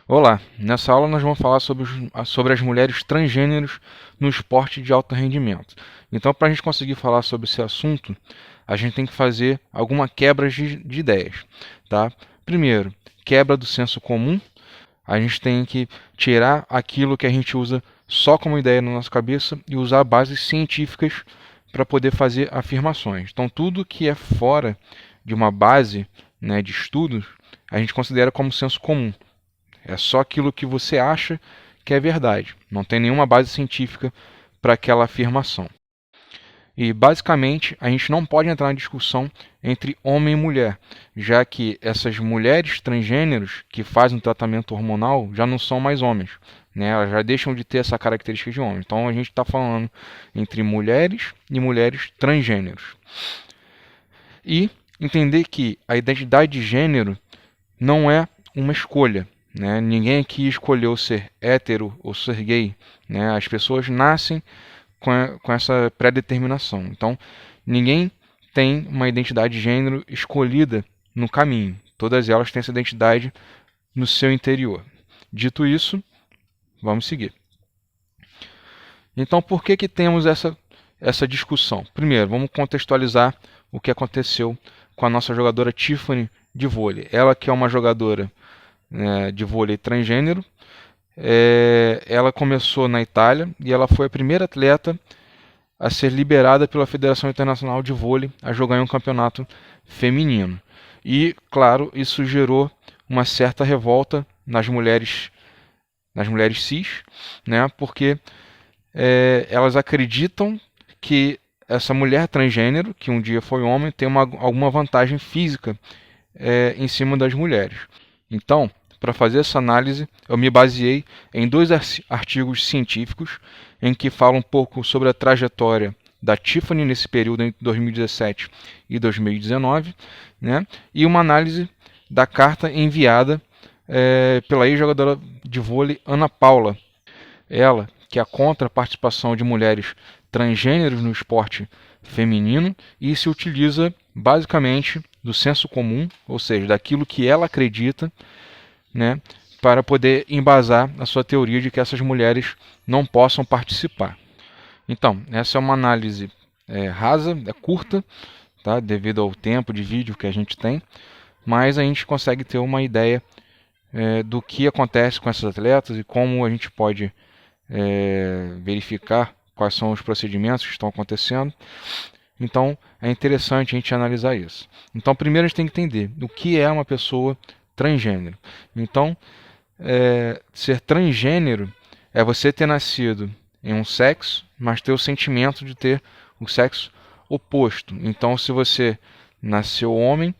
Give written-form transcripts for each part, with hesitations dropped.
Olá, nessa aula nós vamos falar sobre as mulheres transgêneros no esporte de alto rendimento. Então, para a gente conseguir falar sobre esse assunto, a gente tem que fazer alguma quebra de ideias. Tá? Primeiro, quebra do senso comum. A gente tem que tirar aquilo que a gente usa só como ideia na nossa cabeça e usar bases científicas para poder fazer afirmações. Então, tudo que é fora de uma base, né, de estudos, a gente considera como senso comum. É só aquilo que você acha que é verdade. Não tem nenhuma base científica para aquela afirmação. E basicamente a gente não pode entrar na discussão entre homem e mulher, já que essas mulheres transgêneros que fazem um tratamento hormonal já não são mais homens, né? Elas já deixam de ter essa característica de homem. Então a gente está falando entre mulheres e mulheres transgêneros. E entender que a identidade de gênero não é uma escolha. Né? Ninguém aqui escolheu ser hétero ou ser gay. Né? As pessoas nascem com essa pré-determinação. Então, ninguém tem uma identidade de gênero escolhida no caminho. Todas elas têm essa identidade no seu interior. Dito isso, vamos seguir. Então, por que temos essa discussão? Primeiro, vamos contextualizar o que aconteceu com a nossa jogadora Tiffany de vôlei. Ela que é uma jogadora de vôlei transgênero. Ela começou na Itália e ela foi a primeira atleta a ser liberada pela Federação Internacional de Vôlei a jogar em um campeonato feminino. E, claro, isso gerou uma certa revolta nas mulheres cis, né, porque elas acreditam que essa mulher transgênero, que um dia foi homem, tem alguma vantagem física em cima das mulheres. Então, para fazer essa análise, eu me baseei em dois artigos científicos em que falam um pouco sobre a trajetória da Tiffany nesse período entre 2017 e 2019, né? E uma análise da carta enviada pela ex-jogadora de vôlei Ana Paula. Ela, que é contra a participação de mulheres transgêneros no esporte feminino e se utiliza basicamente do senso comum, ou seja, daquilo que ela acredita, né, para poder embasar a sua teoria de que essas mulheres não possam participar. Então, essa é uma análise rasa, curta, tá, devido ao tempo de vídeo que a gente tem, mas a gente consegue ter uma ideia do que acontece com essas atletas e como a gente pode verificar quais são os procedimentos que estão acontecendo. Então, é interessante a gente analisar isso. Então, primeiro a gente tem que entender o que é uma pessoa transgênero. Então, ser transgênero é você ter nascido em um sexo, mas ter o sentimento de ter o sexo oposto. Então, se você nasceu homem,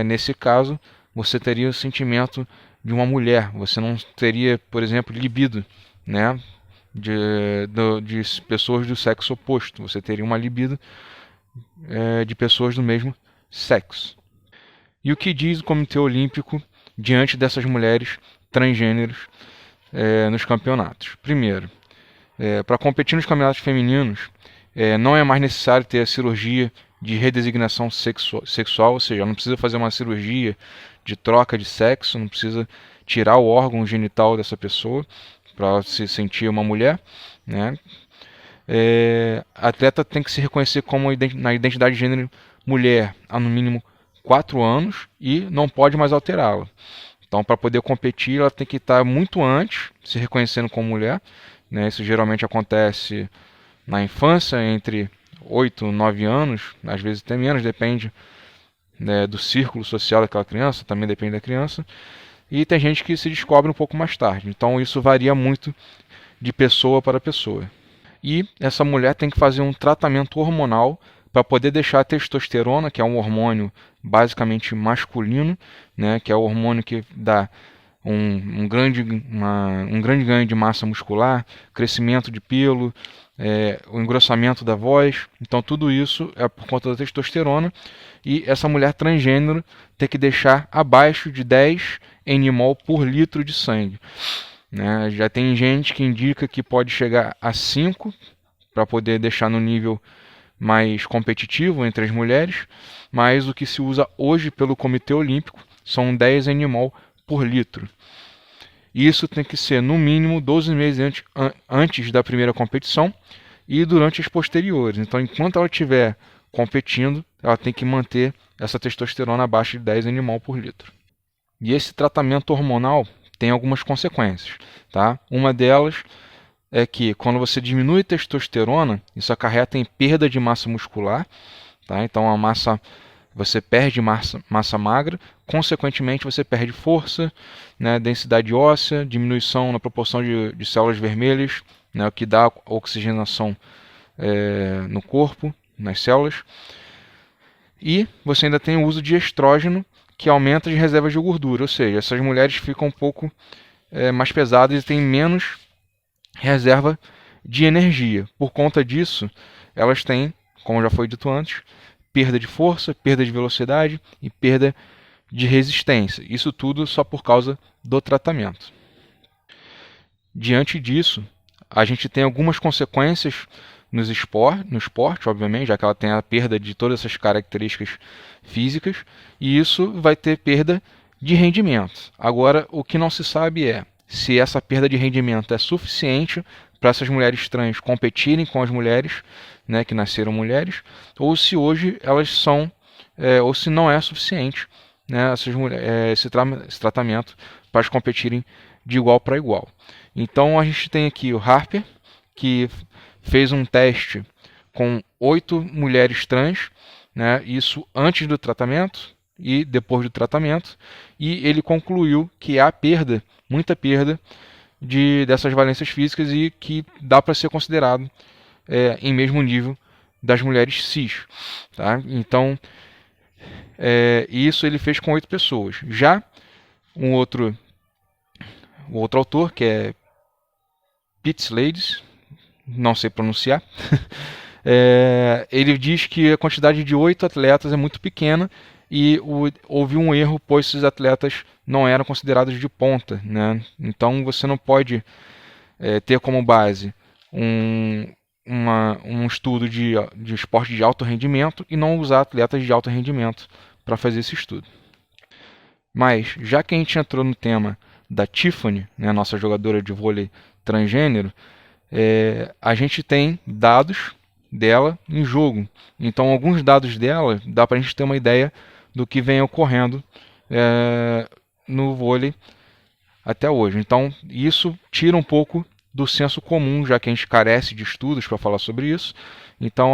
nesse caso, você teria o sentimento de uma mulher. Você não teria, por exemplo, libido, né, de pessoas do sexo oposto. Você teria uma libido de pessoas do mesmo sexo. E o que diz o Comitê Olímpico diante dessas mulheres transgêneros nos campeonatos? Primeiro, para competir nos campeonatos femininos, não é mais necessário ter a cirurgia de redesignação sexual, ou seja, não precisa fazer uma cirurgia de troca de sexo, não precisa tirar o órgão genital dessa pessoa para se sentir uma mulher, né? A atleta tem que se reconhecer como na identidade de gênero mulher há no mínimo 4 anos e não pode mais alterá-la. Então, para poder competir, ela tem que estar muito antes se reconhecendo como mulher, né? Isso geralmente acontece na infância, entre 8 e 9 anos, às vezes até menos, depende, né, do círculo social daquela criança, também depende da criança. E tem gente que se descobre um pouco mais tarde. Então, isso varia muito de pessoa para pessoa. E essa mulher tem que fazer um tratamento hormonal para poder deixar a testosterona, que é um hormônio basicamente masculino, né, que é o hormônio que dá um grande ganho de massa muscular, crescimento de pelo, o engrossamento da voz. Então tudo isso é por conta da testosterona. E essa mulher transgênero tem que deixar abaixo de 10 nmol por litro de sangue. Né? Já tem gente que indica que pode chegar a 5 para poder deixar no nível mais competitivo entre as mulheres, mas o que se usa hoje pelo Comitê Olímpico são 10 nmol por litro. E isso tem que ser no mínimo 12 meses antes da primeira competição e durante as posteriores. Então, enquanto ela estiver competindo, ela tem que manter essa testosterona abaixo de 10 nmol por litro. E esse tratamento hormonal tem algumas consequências, tá? Uma delas é que quando você diminui a testosterona, isso acarreta em perda de massa muscular, tá? Então você perde massa magra, consequentemente você perde força, né, densidade óssea, diminuição na proporção de células vermelhas, né, o que dá oxigenação no corpo, nas células. E você ainda tem o uso de estrógeno, que aumenta as reservas de gordura, ou seja, essas mulheres ficam um pouco mais pesadas e têm menos reserva de energia. Por conta disso, elas têm, como já foi dito antes, perda de força, perda de velocidade e perda de resistência. Isso tudo só por causa do tratamento. Diante disso, a gente tem algumas consequências no esporte, obviamente, já que ela tem a perda de todas essas características físicas, e isso vai ter perda de rendimento. Agora, o que não se sabe é se essa perda de rendimento é suficiente para essas mulheres trans competirem com as mulheres, né, que nasceram mulheres, ou se hoje elas são, ou se não é suficiente, né, esse tratamento para elas competirem de igual para igual. Então a gente tem aqui o Harper, que fez um teste com 8 mulheres trans, né, isso antes do tratamento e depois do tratamento, e ele concluiu que há perda, muita perda dessas valências físicas e que dá para ser considerado em mesmo nível das mulheres cis. Tá? Então, isso ele fez com 8 pessoas. Já o outro autor, que é Pitslades, não sei pronunciar, ele diz que a quantidade de 8 atletas é muito pequena e houve um erro, pois esses atletas não eram considerados de ponta, né? Então você não pode ter como base um estudo de esporte de alto rendimento e não usar atletas de alto rendimento para fazer esse estudo. Mas, já que a gente entrou no tema da Tiffany, né, nossa jogadora de vôlei transgênero, a gente tem dados dela em jogo. Então, alguns dados dela dá para a gente ter uma ideia do que vem ocorrendo no vôlei até hoje. Então, isso tira um pouco do senso comum, já que a gente carece de estudos para falar sobre isso. Então,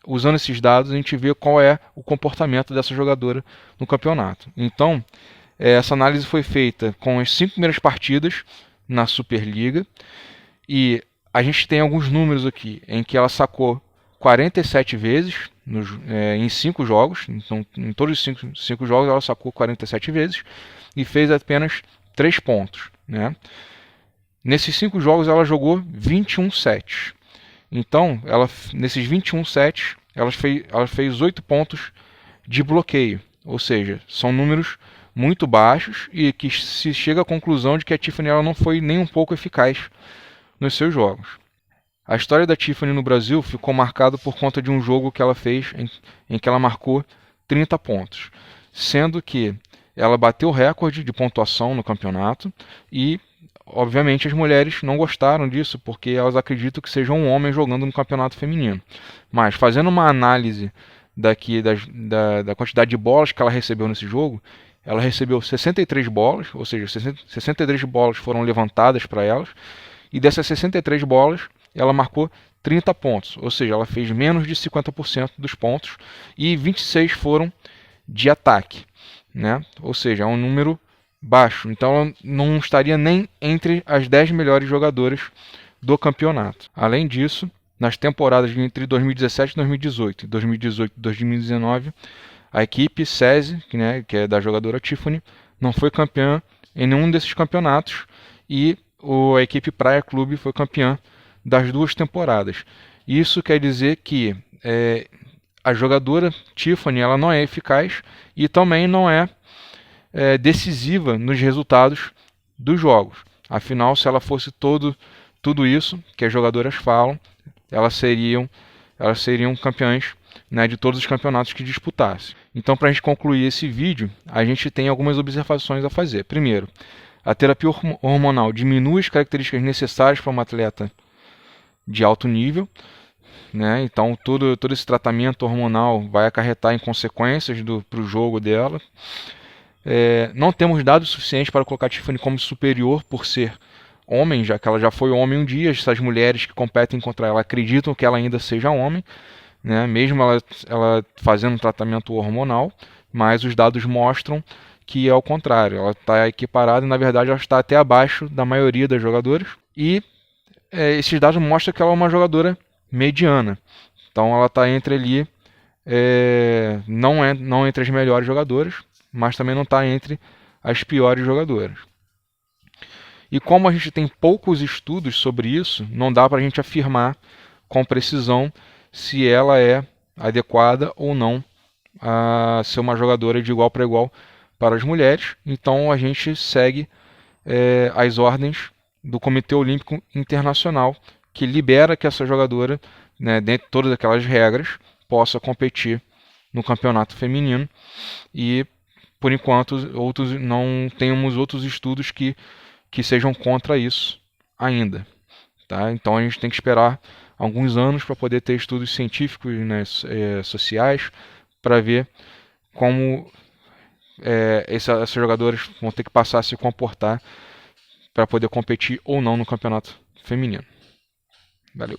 usando esses dados, a gente vê qual é o comportamento dessa jogadora no campeonato. Então, essa análise foi feita com as 5 primeiras partidas na Superliga e a gente tem alguns números aqui em que ela sacou 47 vezes em 5 jogos. Então, em todos os 5 jogos ela sacou 47 vezes e fez apenas 3 pontos. Né? Nesses 5 jogos ela jogou 21 sets. Então, nesses 21 sets, ela fez 8 pontos de bloqueio. Ou seja, são números muito baixos e que se chega à conclusão de que a Tiffany ela não foi nem um pouco eficaz nos seus jogos. A história da Tiffany no Brasil ficou marcada por conta de um jogo que ela fez em que ela marcou 30 pontos, sendo que ela bateu o recorde de pontuação no campeonato e, obviamente, as mulheres não gostaram disso porque elas acreditam que seja um homem jogando no campeonato feminino. Mas, fazendo uma análise da quantidade de bolas que ela recebeu nesse jogo, ela recebeu 63 bolas, ou seja, 63 bolas foram levantadas para elas, e dessas 63 bolas, ela marcou 30 pontos, ou seja, ela fez menos de 50% dos pontos, e 26 foram de ataque, né? Ou seja, é um número baixo, então ela não estaria nem entre as 10 melhores jogadoras do campeonato. Além disso, nas temporadas entre 2017 e 2018 e 2018 e 2019, a equipe SESI, que é da jogadora Tiffany, não foi campeã em nenhum desses campeonatos e a equipe Praia Clube foi campeã das 2 temporadas. Isso quer dizer que a jogadora Tiffany ela não é eficaz e também não é decisiva nos resultados dos jogos. Afinal, se ela fosse tudo isso que as jogadoras falam, elas seriam campeãs, né, de todos os campeonatos que disputassem. Então, para a gente concluir esse vídeo, a gente tem algumas observações a fazer. Primeiro, A terapia hormonal diminui as características necessárias para uma atleta de alto nível, né? Então todo esse tratamento hormonal vai acarretar em consequências para o jogo dela. Não temos dados suficientes para colocar a Tiffany como superior por ser homem, já que ela já foi homem um dia. Essas mulheres que competem contra ela acreditam que ela ainda seja homem, né? Mesmo ela fazendo um tratamento hormonal, mas os dados mostram que é o contrário. Ela está equiparada e na verdade ela está até abaixo da maioria das jogadoras. E esses dados mostram que ela é uma jogadora mediana. Então ela está entre ali, não entre as melhores jogadoras, mas também não está entre as piores jogadoras. E como a gente tem poucos estudos sobre isso, não dá para a gente afirmar com precisão se ela é adequada ou não a ser uma jogadora de igual para igual para as mulheres. Então a gente segue as ordens do Comitê Olímpico Internacional, que libera que essa jogadora, né, dentro de todas aquelas regras, possa competir no campeonato feminino. E por enquanto não temos outros estudos que sejam contra isso ainda. Tá? Então a gente tem que esperar alguns anos para poder ter estudos científicos, né, sociais, para ver como essas jogadoras vão ter que passar a se comportar para poder competir ou não no campeonato feminino. Valeu.